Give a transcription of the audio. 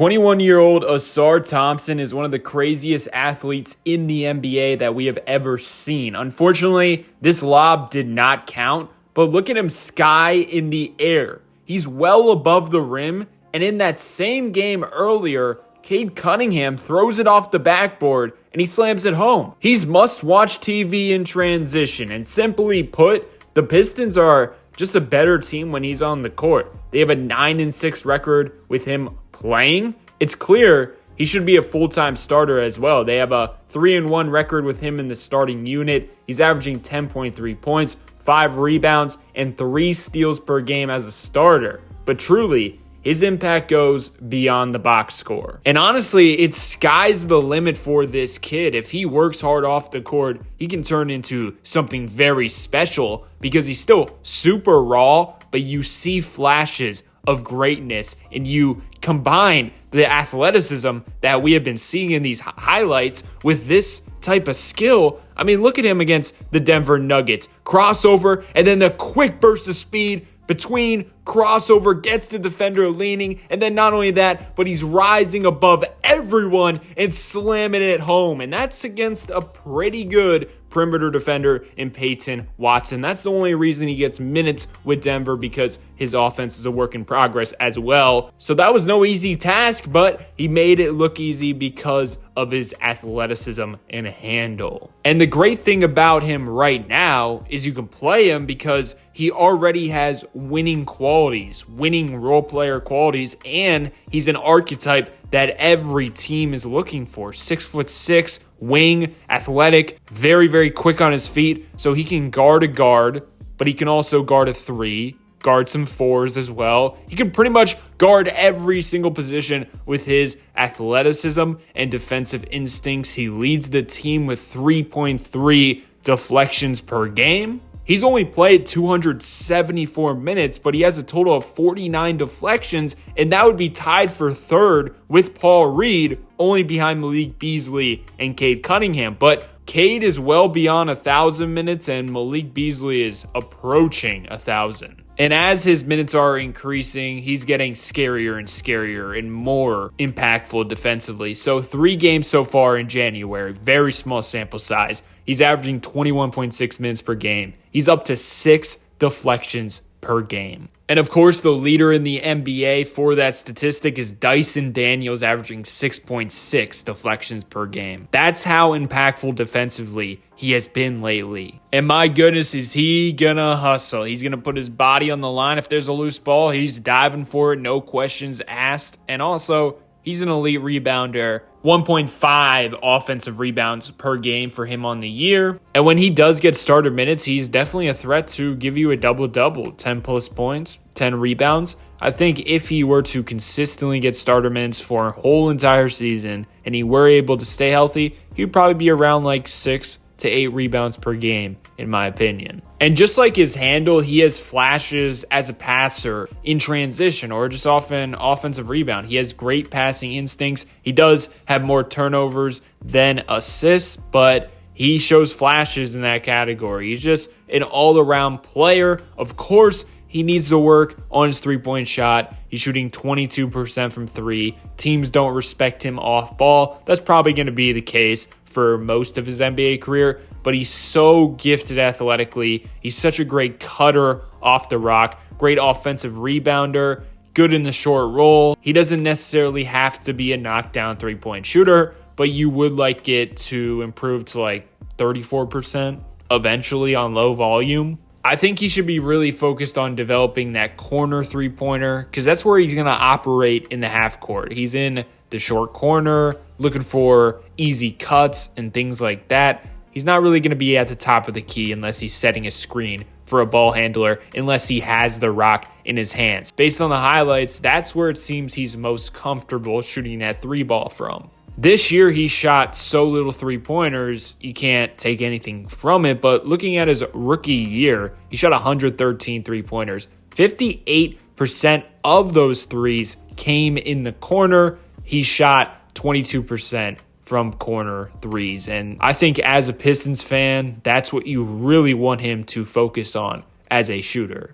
21-year-old Ausar Thompson is one of the craziest athletes in the NBA that we have ever seen. Unfortunately, this lob did not count, but look at him sky in the air. He's well above the rim, and in that same game earlier, Cade Cunningham throws it off the backboard and he slams it home. He's must-watch TV in transition, and simply put, the Pistons are just a better team when he's on the court. They have a 9-6 record with him playing. It's clear he should be a full-time starter as well. They have a 3-1 record with him in the starting unit. He's averaging 10.3 points, 5 rebounds, and 3 steals per game as a starter. But truly, his impact goes beyond the box score. And honestly, it's sky's the limit for this kid. If he works hard off the court, he can turn into something very special because he's still super raw, but you see flashes of greatness, and you combine the athleticism that we have been seeing in these highlights with this type of skill. I mean, look at him against the Denver Nuggets. Crossover, and then the quick burst of speed between crossover, gets the defender leaning, and then not only that, but he's rising above everyone and slamming it home. And that's against a pretty good perimeter defender in Peyton Watson. That's the only reason he gets minutes with Denver, because his offense is a work in progress as well. So that was no easy task, but he made it look easy because of his athleticism and handle. And the great thing about him right now is you can play him because he already has winning qualities, winning role player qualities, and he's an archetype that every team is looking for. 6'6", wing, athletic, very, very quick on his feet, so he can guard a guard, but he can also guard a 3, guard some 4s as well. He can pretty much guard every single position with his athleticism and defensive instincts. He leads the team with 3.3 deflections per game. He's only played 274 minutes, but he has a total of 49 deflections, and that would be tied for third with Paul Reed, only behind Malik Beasley and Cade Cunningham. But Cade is well beyond 1,000 minutes, and Malik Beasley is approaching 1,000. And as his minutes are increasing, he's getting scarier and scarier and more impactful defensively. So 3 games so far in January, very small sample size. He's averaging 21.6 minutes per game. He's up to 6 deflections per game. And of course, the leader in the NBA for that statistic is Dyson Daniels, averaging 6.6 deflections per game. That's how impactful defensively he has been lately. And my goodness, is he gonna hustle. He's gonna put his body on the line. If there's a loose ball, he's diving for it, no questions asked. And also, he's an elite rebounder. 1.5 offensive rebounds per game for him on the year. And when he does get starter minutes, he's definitely a threat to give you a double-double, 10 plus points, 10 rebounds. I think if he were to consistently get starter minutes for a whole entire season and he were able to stay healthy, he'd probably be around like 6 to 8 rebounds per game, in my opinion. And just like his handle, he has flashes as a passer in transition or just often offensive rebound. He has great passing instincts. He does have more turnovers than assists, but he shows flashes in that category. He's just an all-around player. Of course, he needs to work on his three-point shot. He's shooting 22% from 3. Teams don't respect him off ball. That's probably going to be the case for most of his NBA career, but he's so gifted athletically. He's such a great cutter off the rock, great offensive rebounder, good in the short roll. He doesn't necessarily have to be a knockdown three-point shooter, but you would like it to improve to like 34% eventually on low volume. I think he should be really focused on developing that corner three-pointer because that's where he's going to operate in the half court. He's in the short corner, looking for easy cuts and things like that. He's not really going to be at the top of the key unless he's setting a screen for a ball handler, unless he has the rock in his hands. Based on the highlights, that's where it seems he's most comfortable shooting that 3-ball from. This year, he shot so little three-pointers, you can't take anything from it. But looking at his rookie year, he shot 113 three-pointers. 58% of those threes came in the corner. He shot 22% from corner threes. And I think as a Pistons fan, that's what you really want him to focus on as a shooter.